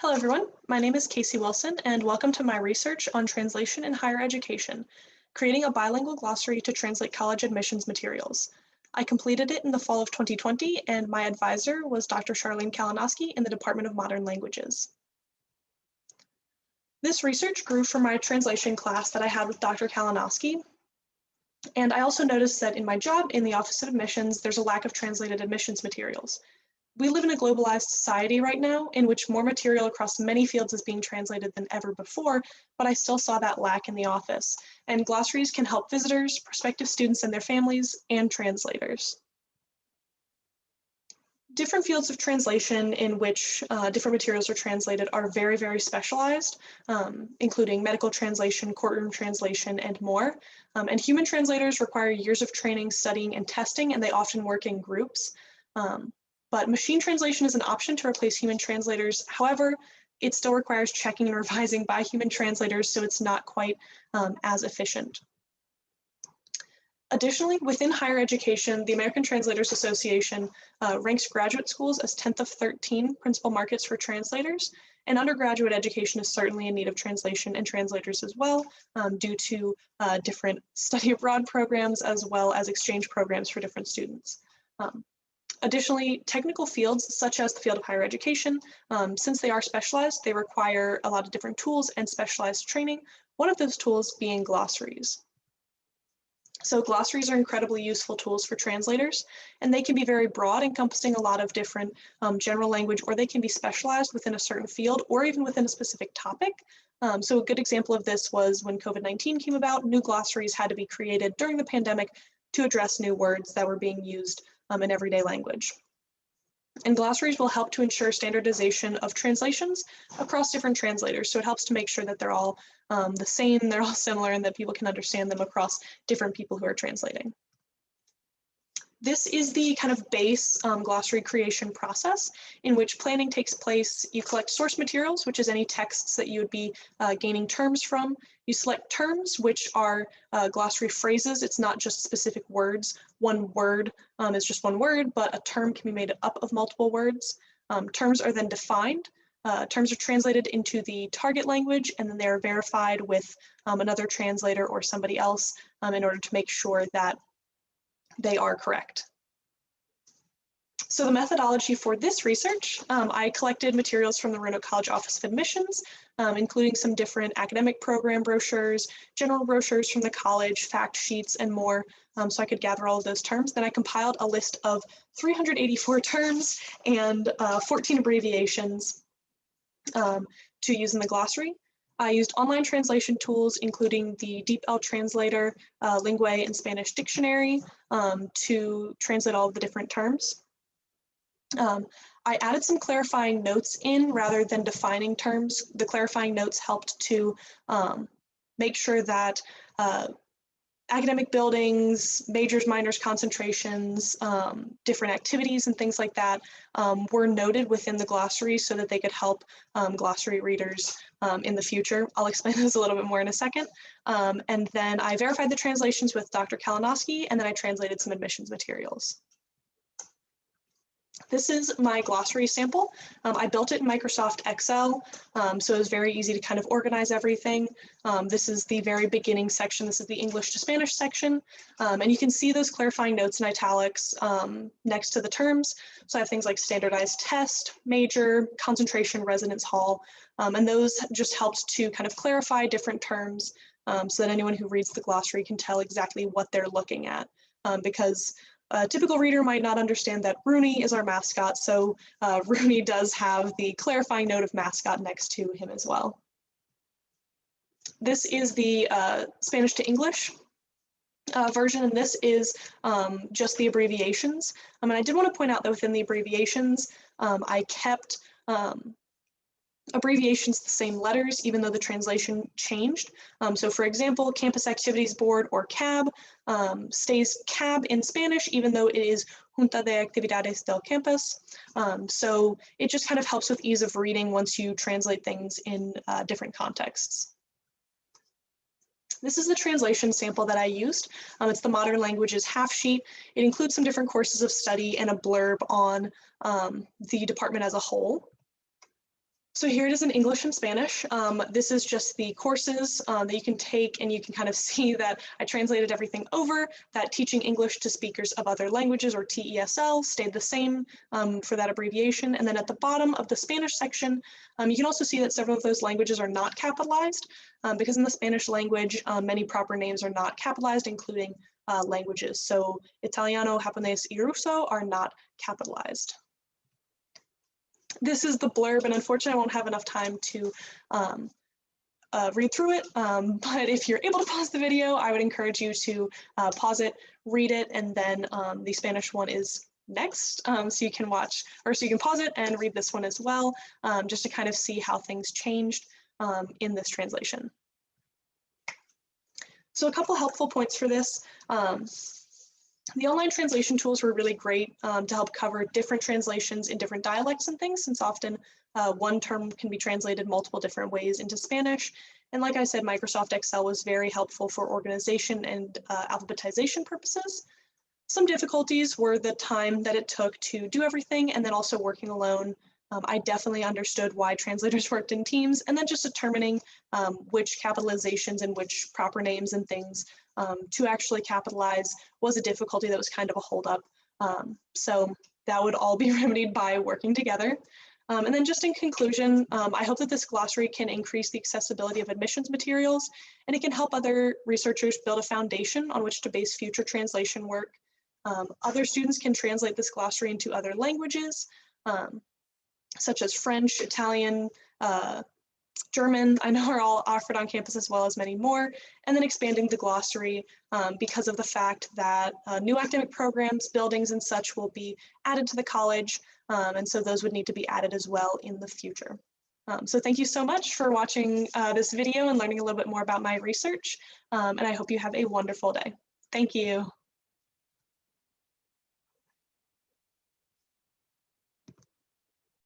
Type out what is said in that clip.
Hello everyone, my name is Casey Wilson and welcome to my research on translation in higher education, creating a bilingual glossary to translate college admissions materials. I completed it in the fall of 2020 and my advisor was Dr. Charlene Kalinowski in the Department of Modern Languages. This research grew from my translation class that I had with Dr. Kalinowski, and I also noticed that in my job in the Office of Admissions, there's a lack of translated admissions materials. We live in a globalized society right now in which more material across many fields is being translated than ever before, but I still saw that lack in the office. And glossaries can help visitors, prospective students and their families, and translators. Different fields of translation in which different materials are translated are very, very specialized, including medical translation, courtroom translation, and more. And human translators require years of training, studying, and testing, and they often work in groups. But machine translation is an option to replace human translators. However, it still requires checking and revising by human translators, so it's not quite as efficient. Additionally, within higher education, the American Translators Association ranks graduate schools as 10th of 13 principal markets for translators, and undergraduate education is certainly in need of translation and translators as well, due to different study abroad programs as well as exchange programs for different students. Additionally, technical fields such as the field of higher education, since they are specialized, they require a lot of different tools and specialized training, one of those tools being glossaries. So glossaries are incredibly useful tools for translators, and they can be very broad, encompassing a lot of different general language, or they can be specialized within a certain field or even within a specific topic. So a good example of this was when COVID-19 came about, new glossaries had to be created during the pandemic to address new words that were being used in everyday language. And glossaries will help to ensure standardization of translations across different translators. So it helps to make sure that they're all the same, they're all similar, and that people can understand them across different people who are translating. This is the kind of base glossary creation process in which planning takes place. You collect source materials, which is any texts that you would be gaining terms from. You select terms, which are glossary phrases. It's not just specific words. One word is just one word, but a term can be made up of multiple words. Terms are then defined. Terms are translated into the target language, and then they are verified with another translator or somebody else in order to make sure that they are correct. So the methodology for this research, I collected materials from the Roanoke College Office of Admissions, including some different academic program brochures, general brochures from the college, fact sheets, and more, so I could gather all of those terms. Then I compiled a list of 384 terms and 14 abbreviations to use in the glossary. I used online translation tools, including the DeepL Translator, Lingua, and Spanish Dictionary to translate all of the different terms. I added some clarifying notes in rather than defining terms. The clarifying notes helped to make sure that academic buildings, majors, minors, concentrations, different activities and things like that were noted within the glossary so that they could help glossary readers in the future. I'll explain this a little bit more in a second. And then I verified the translations with Dr. Kalinowski, and then I translated some admissions materials. This is my glossary sample. I built it in Microsoft Excel, so it was very easy to kind of organize everything. This is the very beginning section. This is the English to Spanish section. And you can see those clarifying notes in italics next to the terms. So I have things like standardized test, major, concentration, residence hall, and those just helped to kind of clarify different terms so that anyone who reads the glossary can tell exactly what they're looking at, because a typical reader might not understand that Rooney is our mascot, so Rooney does have the clarifying note of mascot next to him as well. This is the Spanish to English version, and this is just the abbreviations. And I did want to point out that within the abbreviations, I kept abbreviations the same letters, even though the translation changed. So for example, Campus Activities Board, or CAB, stays CAB in Spanish, even though it is Junta de Actividades del Campus. So it just kind of helps with ease of reading once you translate things in different contexts. This is the translation sample that I used. It's the Modern Languages half sheet. It includes some different courses of study and a blurb on the department as a whole. So here it is in English and Spanish. This is just the courses that you can take, and you can kind of see that I translated everything over, that teaching English to speakers of other languages, or TESL, stayed the same for that abbreviation. And then at the bottom of the Spanish section, you can also see that several of those languages are not capitalized, because in the Spanish language, many proper names are not capitalized, including languages. So Italiano, Japonese, y Russo are not capitalized. This is the blurb, and unfortunately I won't have enough time to read through it, but if you're able to pause the video, I would encourage you to pause it, read it, and then the Spanish one is next, so you can watch, or so you can pause it and read this one as well, just to kind of see how things changed in this translation. So a couple helpful points for this. The online translation tools were really great to help cover different translations in different dialects and things, since often one term can be translated multiple different ways into Spanish. And like I said, Microsoft Excel was very helpful for organization and alphabetization purposes. Some difficulties were the time that it took to do everything, and then also working alone. I definitely understood why translators worked in teams, and then just determining which capitalizations and which proper names and things to actually capitalize was a difficulty that was kind of a holdup. So that would all be remedied by working together. And then just in conclusion, I hope that this glossary can increase the accessibility of admissions materials, and it can help other researchers build a foundation on which to base future translation work. Other students can translate this glossary into other languages, such as French, Italian, German, I know are all offered on campus, as well as many more, and then expanding the glossary because of the fact that new academic programs, buildings, and such will be added to the college, and so those would need to be added as well in the future. So thank you so much for watching this video and learning a little bit more about my research, and I hope you have a wonderful day. Thank you.